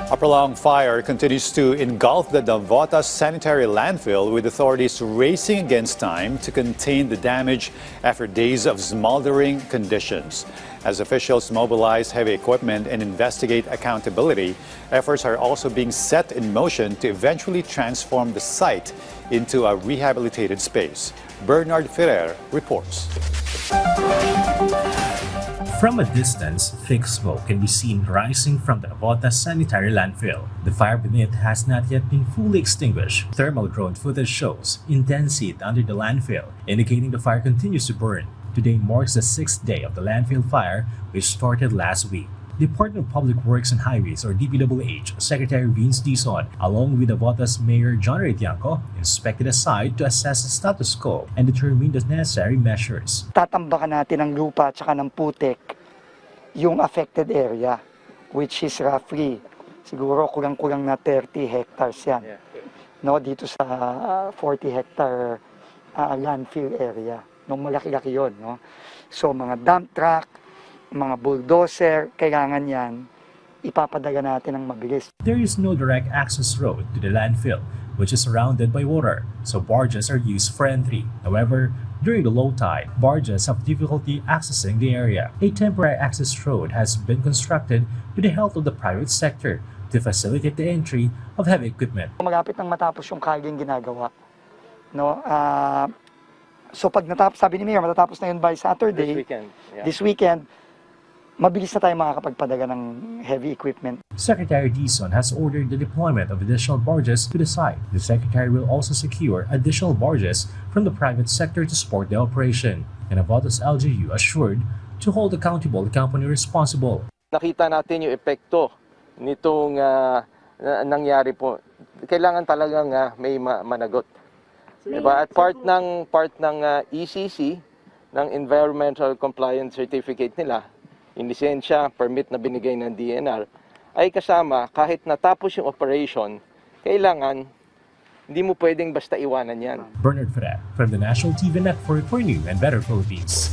A prolonged fire continues to engulf the Navotas sanitary landfill, with authorities racing against time to contain the damage after days of smoldering conditions. As officials mobilize heavy equipment and investigate accountability, efforts are also being set in motion to eventually transform the site into a rehabilitated space. Bernard Ferrer reports. From a distance, thick smoke can be seen rising from the Navotas sanitary landfill. The fire beneath has not yet been fully extinguished. Thermal drone footage shows intense heat under the landfill, indicating the fire continues to burn. Today marks the 6th day of the landfill fire, which started last week. The Department of Public Works and Highways, or DPWH, Secretary Vince Dizon, along with Navotas Mayor John Retianco, inspected the site to assess the status quo and determine the necessary measures. Tatambakan natin ng lupa at saka ng putik yung affected area, which is roughly siguro kulang-kulang na 30 hectares yan. No, dito sa 40 hectare landfill area. No, malaki-laki yun, no. So mga dump truck, mga bulldozer, kailangan yan ipapadala natin ng mabilis. There is no direct access road to the landfill, which is surrounded by water, so barges are used for entry. However, during the low tide, barges have difficulty accessing the area. A temporary access road has been constructed with the help of the private sector to facilitate the entry of heavy equipment. Malapit nang matapos yung kalyeng ginagawa. No, so pag natapos, sabi ni Mayor, matatapos na yun by Saturday, this weekend, mabilis na tayo makakapagpadala ng heavy equipment. Secretary Dizon has ordered the deployment of additional barges to the site. The Secretary will also secure additional barges from the private sector to support the operation. And Navotas LGU assured to hold accountable the company responsible. Nakita natin yung epekto nitong nangyari po. Kailangan talagang may managot. Diba? At part ng ECC, ng Environmental Compliance Certificate nila, yung lisensya, permit na binigay ng DNR, ay kasama kahit natapos yung operation, kailangan hindi mo pwedeng basta iwanan yan. Bernard Ferrer from the National TV Network for New and Better Philippines.